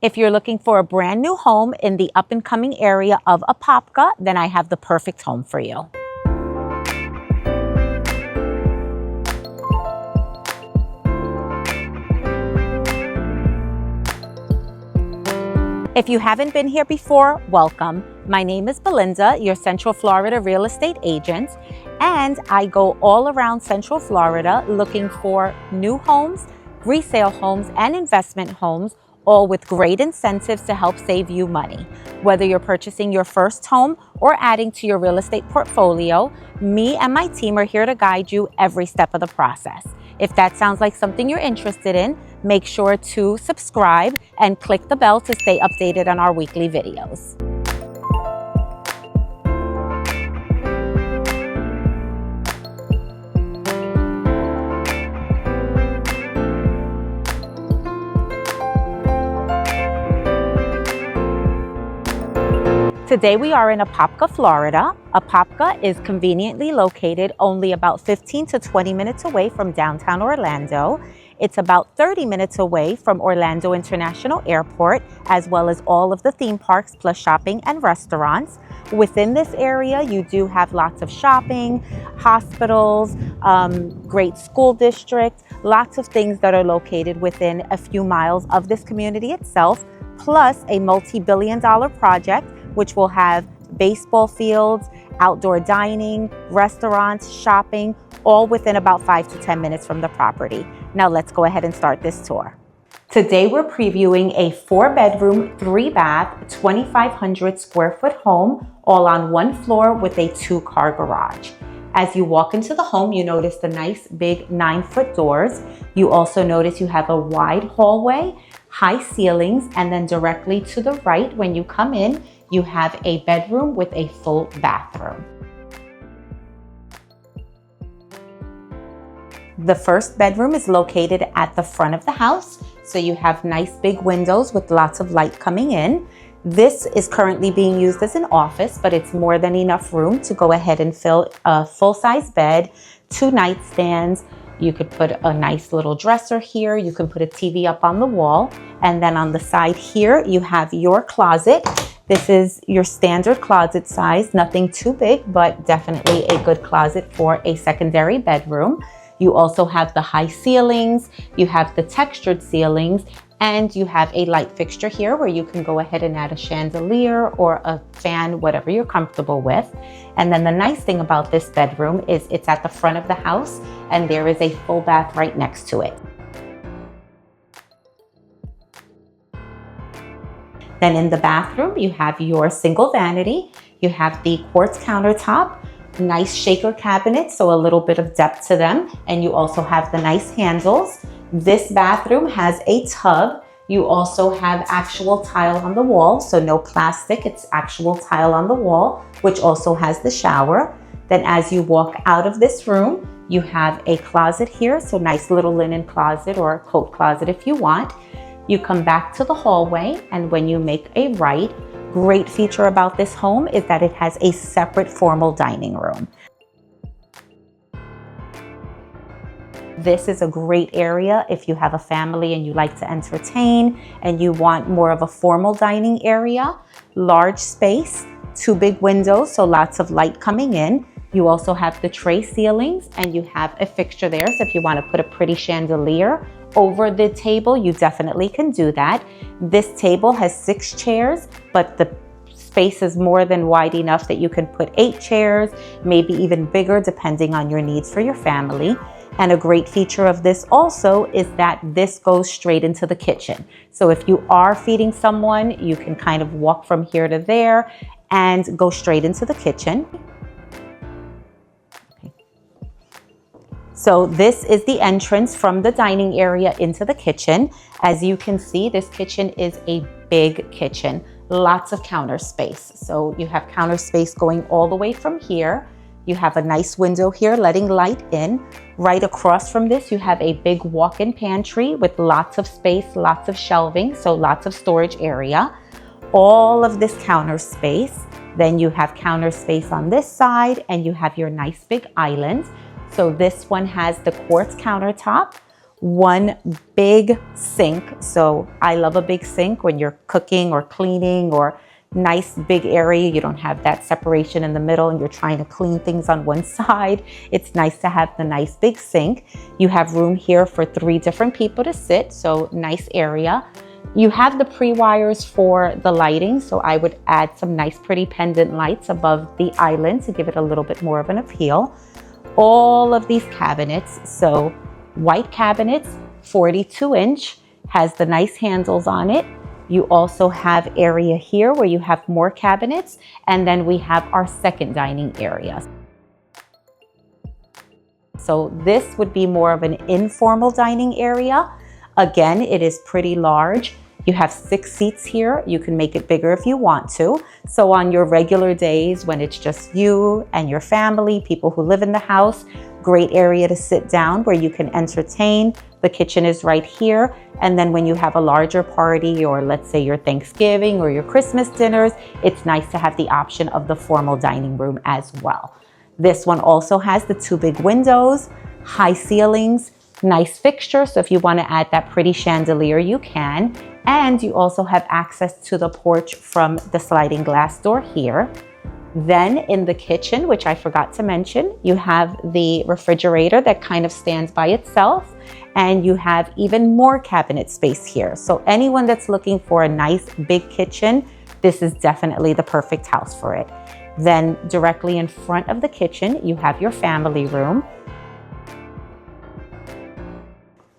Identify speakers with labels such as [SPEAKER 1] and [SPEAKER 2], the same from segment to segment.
[SPEAKER 1] If you're looking for a brand new home in the up-and-coming area of Apopka, then I have the perfect home for you. If you haven't been here before, welcome. My name is Belinda, your Central Florida real estate agent, and I go all around Central Florida looking for new homes, resale homes, and investment homes, all with great incentives to help save you money. Whether you're purchasing your first home or adding to your real estate portfolio, me and my team are here to guide you every step of the process. If that sounds like something you're interested in, make sure to subscribe and click the bell to stay updated on our weekly videos. Today we are in Apopka, Florida. Apopka is conveniently located only about 15 to 20 minutes away from downtown Orlando. It's about 30 minutes away from Orlando International Airport, as well as all of the theme parks, plus shopping and restaurants. Within this area, you do have lots of shopping, hospitals, great school district, lots of things that are located within a few miles of this community itself, plus a multi-billion-dollar project which will have baseball fields, outdoor dining, restaurants, shopping, all within about 5 to 10 minutes from the property. Now let's go ahead and start this tour. Today we're previewing a 4-bedroom, 3-bath, 2,500 square foot home, all on one floor with a 2-car garage. As you walk into the home, you notice the nice big 9-foot doors. You also notice you have a wide hallway, high ceilings, and then directly to the right when you come in, you have a bedroom with a full bathroom. The first bedroom is located at the front of the house, so you have nice big windows with lots of light coming in. This is currently being used as an office, but it's more than enough room to go ahead and fill a full-size bed, 2 nightstands. You could put a nice little dresser here. You can put a TV up on the wall. And then on the side here, you have your closet. This is your standard closet size, nothing too big, but definitely a good closet for a secondary bedroom. You also have the high ceilings, you have the textured ceilings, and you have a light fixture here where you can go ahead and add a chandelier or a fan, whatever you're comfortable with. And then the nice thing about this bedroom is it's at the front of the house and there is a full bath right next to it. Then in the bathroom, you have your single vanity. You have the quartz countertop, nice shaker cabinets, so a little bit of depth to them. And you also have the nice handles. This bathroom has a tub. You also have actual tile on the wall, so no plastic, it's actual tile on the wall, which also has the shower. Then as you walk out of this room, you have a closet here, so nice little linen closet or a coat closet if you want. You come back to the hallway, and when you make a right, great feature about this home is that it has a separate formal dining room. This is a great area if you have a family and you like to entertain and you want more of a formal dining area. Large space, 2 big windows, so lots of light coming in. You also have the tray ceilings and you have a fixture there, so if you want to put a pretty chandelier over the table, you definitely can do that. This table has 6 chairs, but the space is more than wide enough that you can put 8 chairs, maybe even bigger depending on your needs for your family. And a great feature of this also is that this goes straight into the kitchen. So if you are feeding someone, you can kind of walk from here to there and go straight into the kitchen. So this is the entrance from the dining area into the kitchen. As you can see, this kitchen is a big kitchen, lots of counter space. So you have counter space going all the way from here. You have a nice window here letting light in. Right across from this, you have a big walk-in pantry with lots of space, lots of shelving, so lots of storage area. All of this counter space. Then you have counter space on this side and you have your nice big island. So this one has the quartz countertop one big sink. So I love a big sink when you're cooking or cleaning, or nice big area. You don't have that separation in the middle and you're trying to clean things on one side. It's nice to have the nice big sink. You have room here for 3 different people to sit, so nice area. You have the pre-wires for the lighting, so I would add some nice pretty pendant lights above the island to give it a little bit more of an appeal. All of these cabinets, so white cabinets, 42-inch, has the nice handles on it. You also have area here where you have more cabinets, and then we have our second dining area. So this would be more of an informal dining area. Again, it is pretty large. You have 6 seats here. You can make it bigger if you want to. So on your regular days when it's just you and your family, people who live in the house, great area to sit down where you can entertain. The kitchen is right here. And then when you have a larger party, or let's say your Thanksgiving or your Christmas dinners, it's nice to have the option of the formal dining room as well. This one also has the 2 big windows, high ceilings, nice fixture. So if you want to add that pretty chandelier, you can. And you also have access to the porch from the sliding glass door here. Then in the kitchen, which I forgot to mention, you have the refrigerator that kind of stands by itself, and you have even more cabinet space here. So anyone that's looking for a nice big kitchen, this is definitely the perfect house for it. Then directly in front of the kitchen, you have your family room.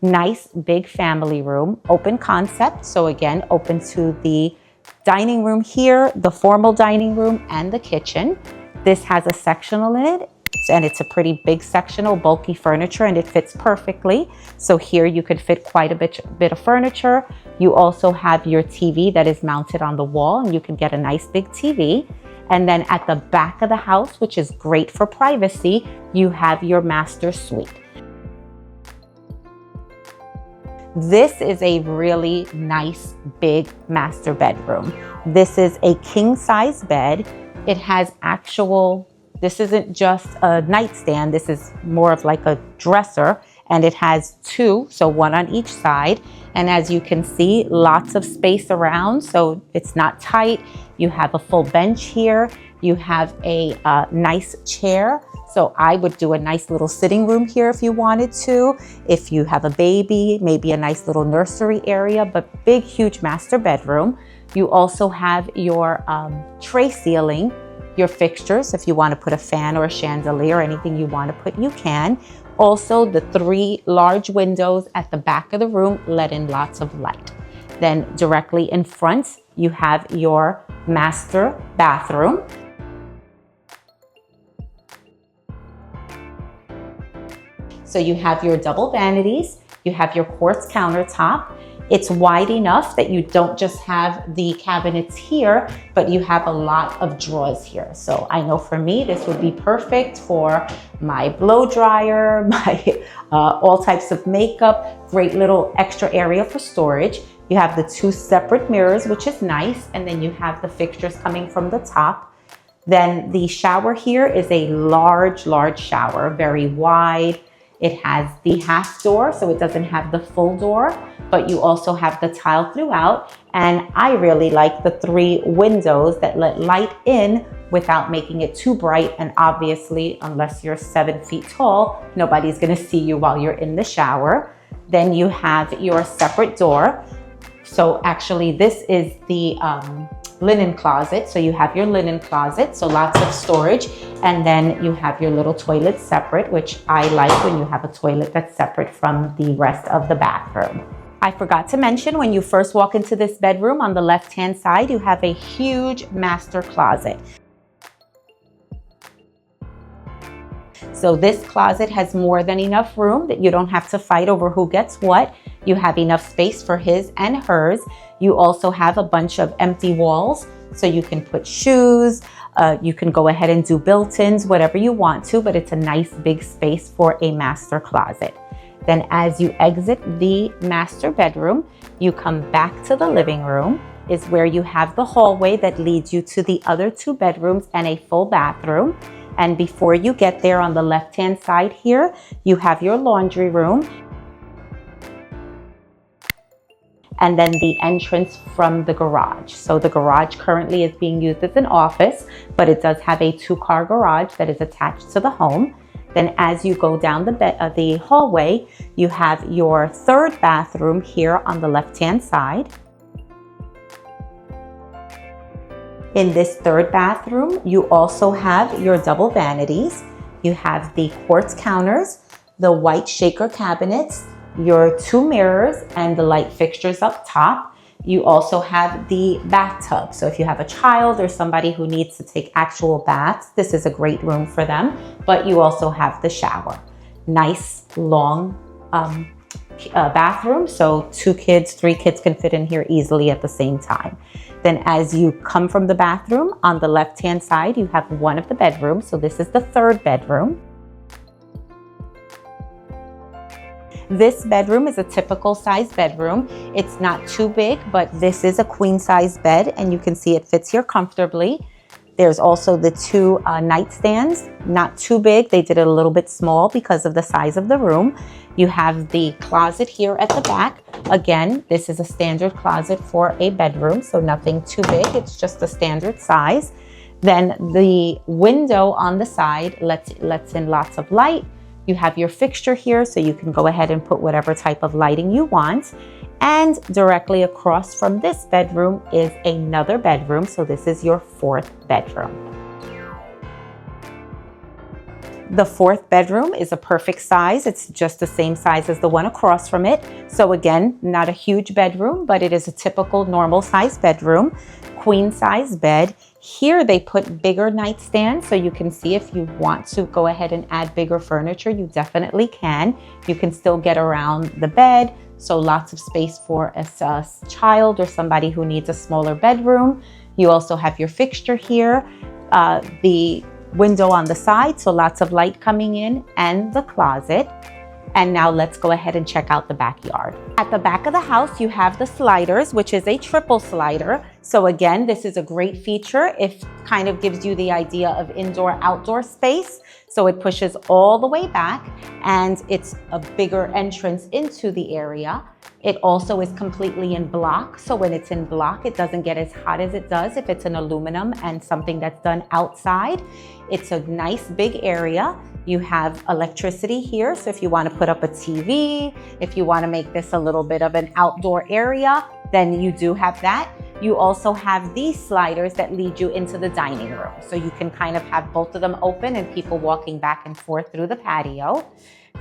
[SPEAKER 1] Nice big family room, open concept. So again, open to the dining room here, the formal dining room, and the kitchen. This has a sectional in it, and it's a pretty big sectional, bulky furniture, and it fits perfectly. So here you could fit quite a bit of furniture. You also have your TV that is mounted on the wall, and you can get a nice big TV. And then at the back of the house, which is great for privacy, you have your master suite. This is a really nice big master bedroom. This is a king size bed. It has this isn't just a nightstand. This is more of like a dresser, and it has 2, so 1 on each side. And as you can see, lots of space around, so it's not tight. You have a full bench here. You have a nice chair. So I would do a nice little sitting room here if you wanted to. If you have a baby, maybe a nice little nursery area, but big, huge master bedroom. You also have your tray ceiling, your fixtures. If you want to put a fan or a chandelier, anything you want to put, you can. Also, the 3 large windows at the back of the room let in lots of light. Then directly in front, you have your master bathroom. So you have your double vanities, you have your quartz countertop. It's wide enough that you don't just have the cabinets here, but you have a lot of drawers here. So I know for me, this would be perfect for my blow dryer, my all types of makeup, great little extra area for storage. You have the 2 separate mirrors, which is nice. And then you have the fixtures coming from the top. Then the shower here is a large, large shower, very wide. It has the half door, so it doesn't have the full door, but you also have the tile throughout. And I really like the 3 windows that let light in without making it too bright. And obviously, unless you're 7 feet tall, nobody's gonna see you while you're in the shower. Then you have your separate door. So actually, this is the linen closet. So you have your linen closet, so lots of storage. And then you have your little toilet separate, which I like when you have a toilet that's separate from the rest of the bathroom. I forgot to mention, when you first walk into this bedroom, on the left-hand side, you have a huge master closet. So this closet has more than enough room that you don't have to fight over who gets what. You have enough space for his and hers. You also have a bunch of empty walls, so you can put shoes. You can go ahead and do built-ins, whatever you want to, but it's a nice big space for a master closet. Then as you exit the master bedroom, you come back to the living room, is where you have the hallway that leads you to the other 2 bedrooms and a full bathroom. And before you get there, on the left-hand side here, you have your laundry room. and then the entrance from the garage. So the garage currently is being used as an office, but it does have a 2-car garage that is attached to the home. Then as you go down the hallway, you have your 3rd bathroom here on the left-hand side. In this 3rd bathroom, you also have your double vanities. You have the quartz counters, the white shaker cabinets, your 2 mirrors, and the light fixtures up top. You also have the bathtub. So if you have a child or somebody who needs to take actual baths, this is a great room for them. But you also have the shower. Nice, long bathroom. So 2 kids, 3 kids can fit in here easily at the same time. Then as you come from the bathroom, on the left-hand side, you have one of the bedrooms. So this is the 3rd bedroom. This bedroom is a typical size bedroom. It's not too big, but this is a queen size bed, and you can see it fits here comfortably. There's also the 2 nightstands, not too big. They did it a little bit small because of the size of the room. You have the closet here at the back. Again, this is a standard closet for a bedroom, so nothing too big. It's just a standard size. Then the window on the side lets in lots of light. You have your fixture here, so you can go ahead and put whatever type of lighting you want. And directly across from this bedroom is another bedroom. So this is your 4th bedroom. The 4th bedroom is a perfect size. It's just the same size as the one across from it. So again, not a huge bedroom, but it is a typical normal size bedroom, queen size bed. Here they put bigger nightstands, so you can see if you want to go ahead and add bigger furniture, you definitely can. You can still get around the bed, so lots of space for a child or somebody who needs a smaller bedroom. You also have your fixture here, the window on the side, so lots of light coming in, and the closet. And now let's go ahead and check out the backyard. At the back of the house, you have the sliders, which is a triple slider. So again, this is a great feature. It kind of gives you the idea of indoor-outdoor space. So it pushes all the way back, and it's a bigger entrance into the area. It also is completely in block. So when it's in block, it doesn't get as hot as it does if it's an aluminum and something that's done outside. It's a nice big area. You have electricity here, so if you want to put up a TV, if you want to make this a little bit of an outdoor area, then you do have that. You also have these sliders that lead you into the dining room. So you can kind of have both of them open and people walking back and forth through the patio.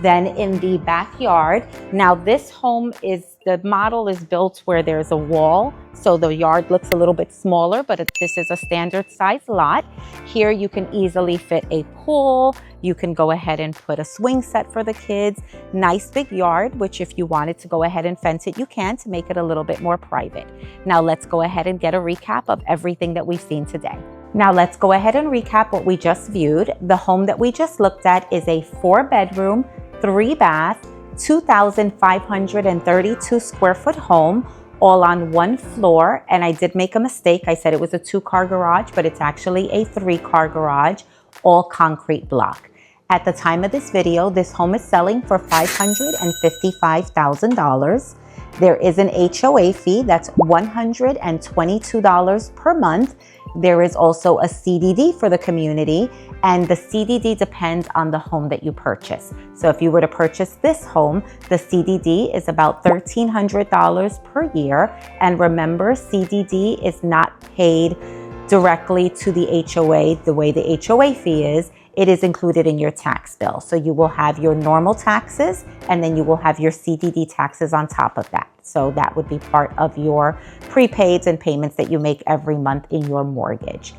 [SPEAKER 1] Then in the backyard, now this home the model is built where there's a wall, so the yard looks a little bit smaller, but this is a standard size lot. Here you can easily fit a pool. You can go ahead and put a swing set for the kids. Nice big yard, which if you wanted to go ahead and fence it, you can to make it a little bit more private. Now let's go ahead and get a recap of everything that we've seen today. Now let's go ahead and recap what we just viewed. The home that we just looked at is a 4-bedroom, 3-bath, 2,532 square foot home, all on 1 floor. And I did make a mistake. I said it was a 2-car garage, but it's actually a 3-car garage, all concrete block. At the time of this video, this home is selling for $555,000. There is an HOA fee that's $122 per month. There is also a CDD for the community, and the CDD depends on the home that you purchase. So if you were to purchase this home, the CDD is about $1,300 per year. And remember, CDD is not paid directly to the HOA the way the HOA fee is. It is included in your tax bill. So you will have your normal taxes, and then you will have your CDD taxes on top of that. So that would be part of your prepaids and payments that you make every month in your mortgage.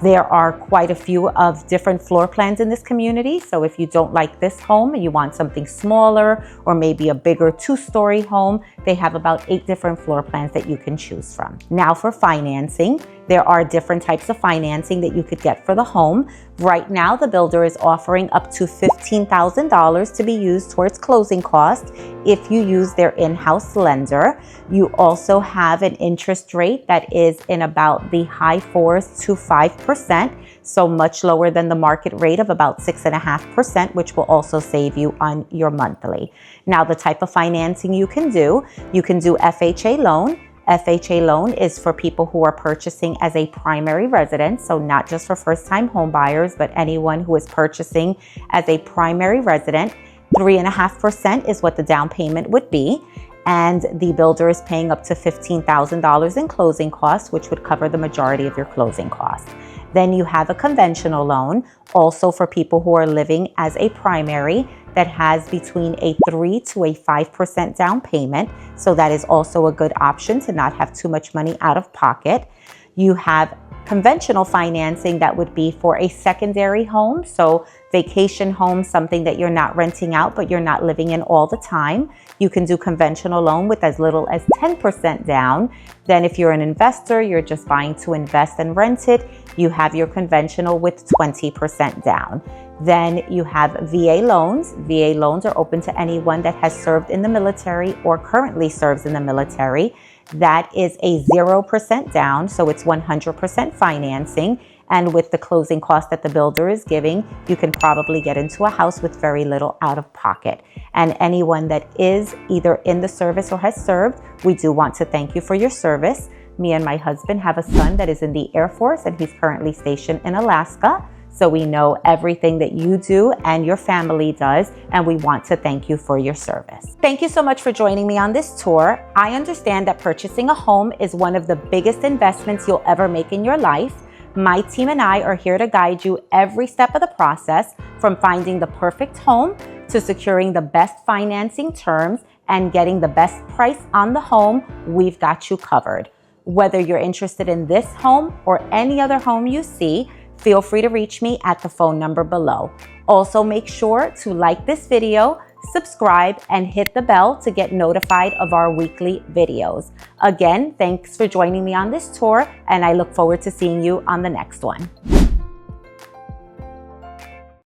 [SPEAKER 1] There are quite a few of different floor plans in this community. So if you don't like this home and you want something smaller or maybe a bigger 2-story home, they have about 8 different floor plans that you can choose from. Now for financing, there are different types of financing that you could get for the home. Right now, the builder is offering up to $15,000 to be used towards closing costs if you use their in-house lender. You also have an interest rate that is in about the high 4s to 5%, so much lower than the market rate of about 6.5%, which will also save you on your monthly. Now, the type of financing you can do FHA loan. FHA loan is for people who are purchasing as a primary residence, so not just for first-time home buyers, but anyone who is purchasing as a primary resident. 3.5% is what the down payment would be, and the builder is paying up to $15,000 in closing costs, which would cover the majority of your closing costs. Then you have a conventional loan, also for people who are living as a primary, that has between a 3 to a 5% down payment. So that is also a good option to not have too much money out of pocket. You have conventional financing that would be for a secondary home. So vacation home, something that you're not renting out, but you're not living in all the time. You can do conventional loan with as little as 10% down. Then if you're an investor, you're just buying to invest and rent it, you have your conventional with 20% down. Then you have VA loans. VA loans are open to anyone that has served in the military or currently serves in the military. That is a 0% down, so it's 100% financing. And with the closing cost that the builder is giving, you can probably get into a house with very little out of pocket. And anyone that is either in the service or has served, we do want to thank you for your service. Me and my husband have a son that is in the Air Force, and he's currently stationed in Alaska. So we know everything that you do and your family does, and we want to thank you for your service. Thank you so much for joining me on this tour. I understand that purchasing a home is one of the biggest investments you'll ever make in your life. My team and I are here to guide you every step of the process, from finding the perfect home to securing the best financing terms and getting the best price on the home. We've got you covered. Whether you're interested in this home or any other home you see, feel free to reach me at the phone number below. Also, make sure to like this video, subscribe, and hit the bell to get notified of our weekly videos. Again, thanks for joining me on this tour, and I look forward to seeing you on the next one.